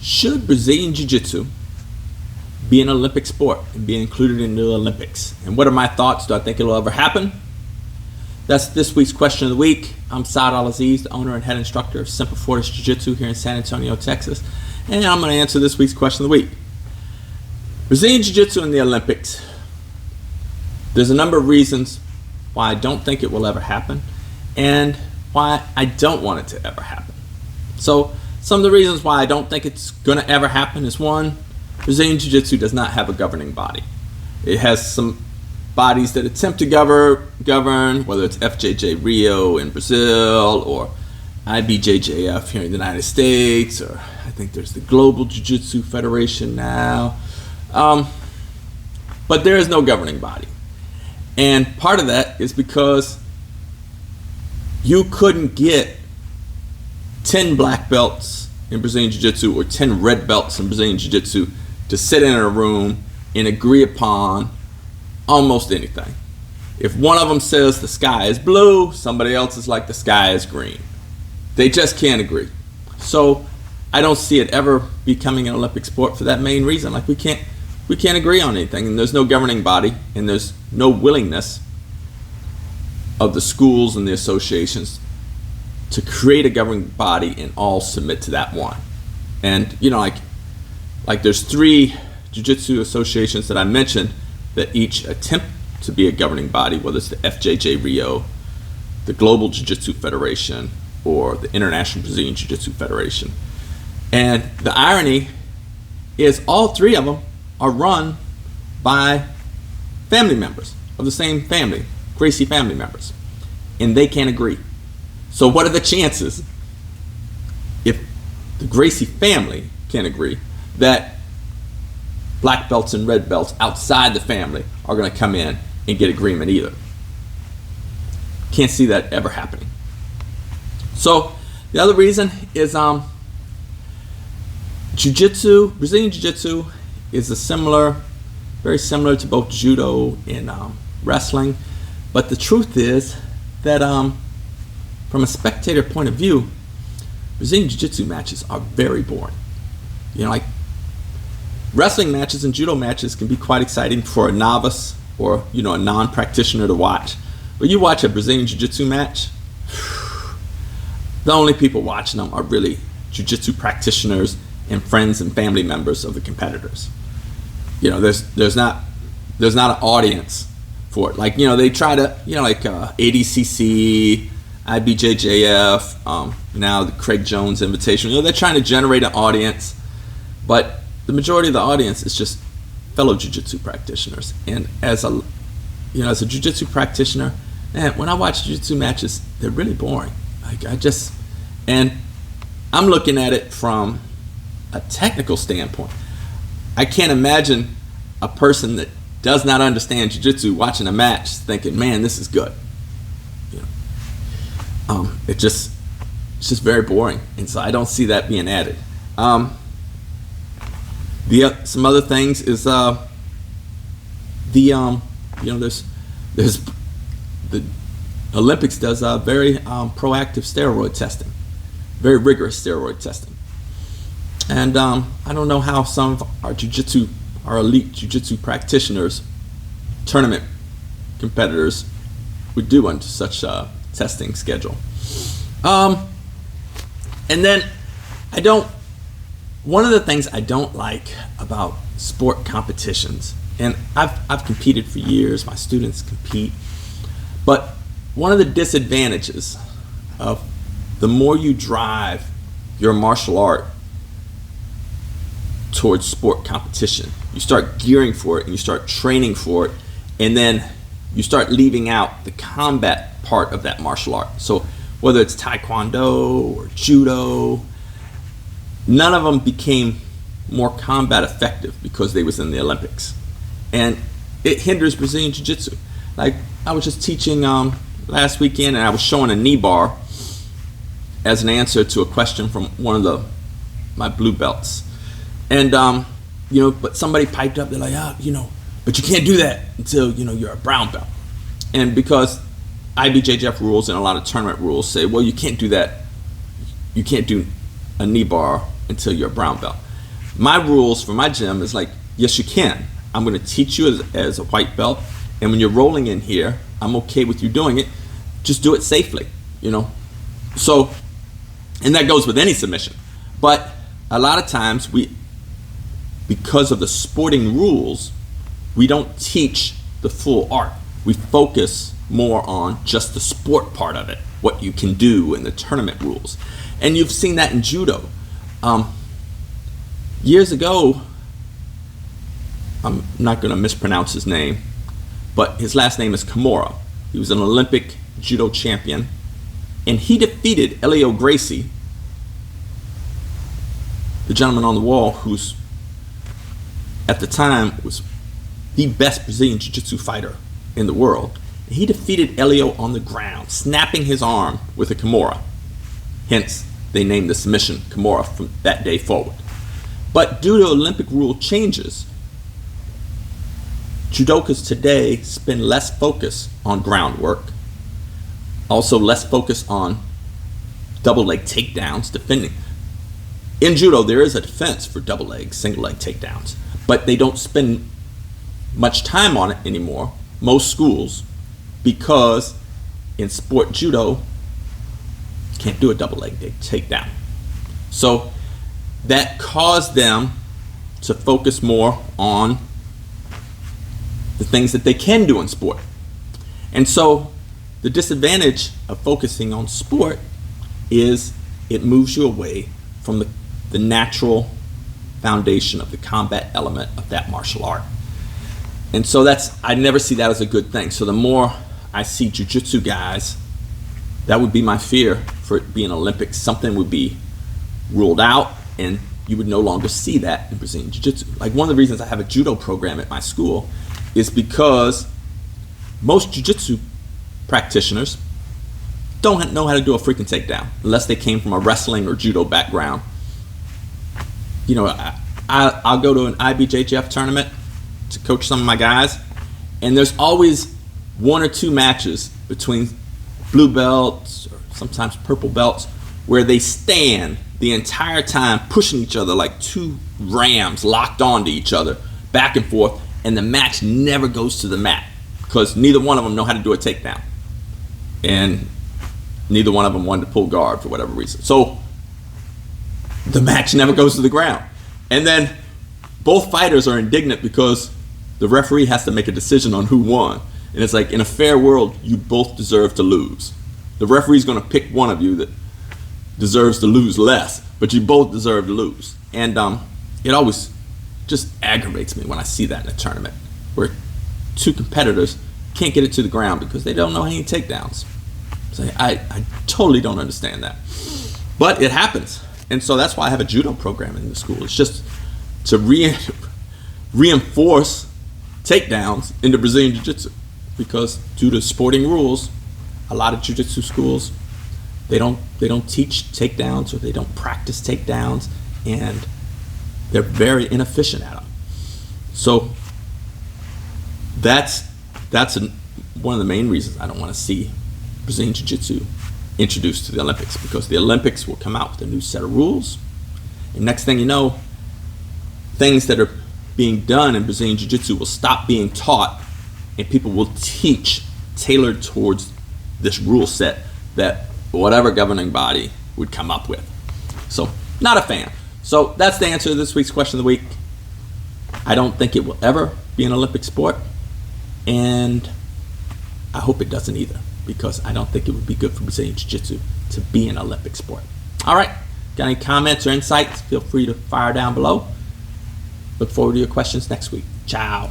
Should Brazilian Jiu Jitsu be an Olympic sport and be included in the Olympics? And what are my thoughts? Do I think it'll ever happen? That's this week's question of the week. I'm al-Aziz, the owner and head instructor of Semper Fortis Jiu Jitsu here in San Antonio, Texas. And I'm going to answer this week's question of the week. Brazilian Jiu Jitsu in the Olympics. There's a number of reasons why I don't think it will ever happen and why I don't want it to ever happen. So some of the reasons why I don't think it's going to ever happen is, one, Brazilian Jiu Jitsu does not have a governing body. It has some bodies that attempt to govern, whether it's FJJ Rio in Brazil or IBJJF here in the United States, or I think there's the Global Jiu-Jitsu Federation now. But there is no governing body. And part of that is because you couldn't get 10 black belts in Brazilian Jiu-Jitsu or 10 red belts in Brazilian Jiu-Jitsu to sit in a room and agree upon almost anything. If one of them says the sky is blue, somebody else is like the sky is green. They just can't agree. So I don't see it ever becoming an Olympic sport for that main reason. Like we can't agree on anything, and there's no governing body, and there's no willingness of the schools and the associations to create a governing body and all submit to that one. And you know, like there's 3 jiu-jitsu associations that I mentioned that each attempt to be a governing body, whether it's the FJJ Rio, the Global Jiu-Jitsu Federation, or the International Brazilian Jiu-Jitsu Federation. And the irony is all 3 of them are run by family members of the same family, Gracie family members, and they can't agree. So what are the chances, if the Gracie family can't agree, that black belts and red belts outside the family are going to come in and get agreement either? Can't see that ever happening. So the other reason is Jiu-Jitsu, Brazilian Jiu-Jitsu is very similar to both Judo and wrestling. But the truth is that from a spectator point of view, Brazilian Jiu-Jitsu matches are very boring. You know, like wrestling matches and judo matches can be quite exciting for a novice or, you know, a non-practitioner to watch. But you watch a Brazilian Jiu-Jitsu match, the only people watching them are really Jiu-Jitsu practitioners and friends and family members of the competitors. You know, there's not an audience for it. Like, you know, they try to, you know, like ADCC, IBJJF, now the Craig Jones Invitation. You know, they're trying to generate an audience, but the majority of the audience is just fellow jiu-jitsu practitioners. And as a jiu-jitsu practitioner, man, when I watch jiu-jitsu matches, they're really boring. Like and I'm looking at it from a technical standpoint. I can't imagine a person that does not understand jiu-jitsu watching a match thinking, man, this is good. You know, it's just very boring, and so I don't see that being added. Some other things is you know, there's the Olympics does very proactive steroid testing, very rigorous steroid testing, and I don't know how some of our elite jiu-jitsu practitioners, tournament competitors, would do under such a testing schedule. And then one of the things I don't like about sport competitions, and I've competed for years, my students compete, but one of the disadvantages of the more you drive your martial art towards sport competition, you start gearing for it and you start training for it, and then you start leaving out the combat part of that martial art. So whether it's Taekwondo or Judo, none of them became more combat effective because they was in the Olympics. And it hinders Brazilian Jiu-Jitsu. Like, I was just teaching last weekend, and I was showing a knee bar as an answer to a question from one of my blue belts. And, you know, but somebody piped up, they're like, you know, but you can't do that until, you know, you're a brown belt. And because IBJJF rules and a lot of tournament rules say, well, you can't do that. You can't do a knee bar until you're a brown belt. My rules for my gym is like, yes, you can. I'm going to teach you as a white belt, and when you're rolling in here, I'm okay with you doing it. Just do it safely, you know. So, and that goes with any submission. But a lot of times because of the sporting rules, we don't teach the full art. We focus more on just the sport part of it, what you can do and the tournament rules. And you've seen that in Judo. Years ago, I'm not going to mispronounce his name, but his last name is Kimura. He was an Olympic Judo champion, and he defeated Elio Gracie, the gentleman on the wall who's at the time was the best Brazilian Jiu Jitsu fighter in the world. He defeated Elio on the ground, snapping his arm with a Kimura. Hence, they named the submission Kimura from that day forward. But due to Olympic rule changes, judokas today spend less focus on groundwork, also less focus on double leg takedowns, defending. In judo, there is a defense for double leg, single leg takedowns, but they don't spend much time on it anymore, most schools, because in sport judo, you can't do a double leg takedown. So that caused them to focus more on the things that they can do in sport. And so the disadvantage of focusing on sport is it moves you away from the natural foundation of the combat element of that martial art. And so I never see that as a good thing. So the more I see jiu-jitsu guys, that would be my fear for it being Olympics. Something would be ruled out and you would no longer see that in Brazilian Jiu-Jitsu. Like one of the reasons I have a judo program at my school is because most jiu-jitsu practitioners don't know how to do a freaking takedown unless they came from a wrestling or judo background. You know, I'll go to an IBJJF tournament to coach some of my guys, and there's always one or two matches between blue belts or sometimes purple belts where they stand the entire time pushing each other like two rams locked onto each other back and forth, and the match never goes to the mat because neither one of them know how to do a takedown, and neither one of them wanted to pull guard for whatever reason. So the match never goes to the ground, and then both fighters are indignant because the referee has to make a decision on who won. And it's like, in a fair world, you both deserve to lose. The referee's going to pick one of you that deserves to lose less, but you both deserve to lose. And it always just aggravates me when I see that in a tournament where two competitors can't get it to the ground because they don't know any takedowns. So I totally don't understand that. But it happens. And so that's why I have a judo program in the school. It's just to reinforce takedowns into Brazilian Jiu-Jitsu, because due to sporting rules, a lot of Jiu-Jitsu schools, they don't teach takedowns, or they don't practice takedowns, and they're very inefficient at them. So that's one of the main reasons I don't want to see Brazilian Jiu-Jitsu introduced to the Olympics, because the Olympics will come out with a new set of rules, and next thing you know, things that are being done in Brazilian Jiu-Jitsu will stop being taught, and people will teach tailored towards this rule set that whatever governing body would come up with. So, not a fan. So that's the answer to this week's question of the week. I don't think it will ever be an Olympic sport, and I hope it doesn't either, because I don't think it would be good for Brazilian Jiu-Jitsu to be an Olympic sport. All right, got any comments or insights? Feel free to fire down below. Look forward to your questions next week. Ciao.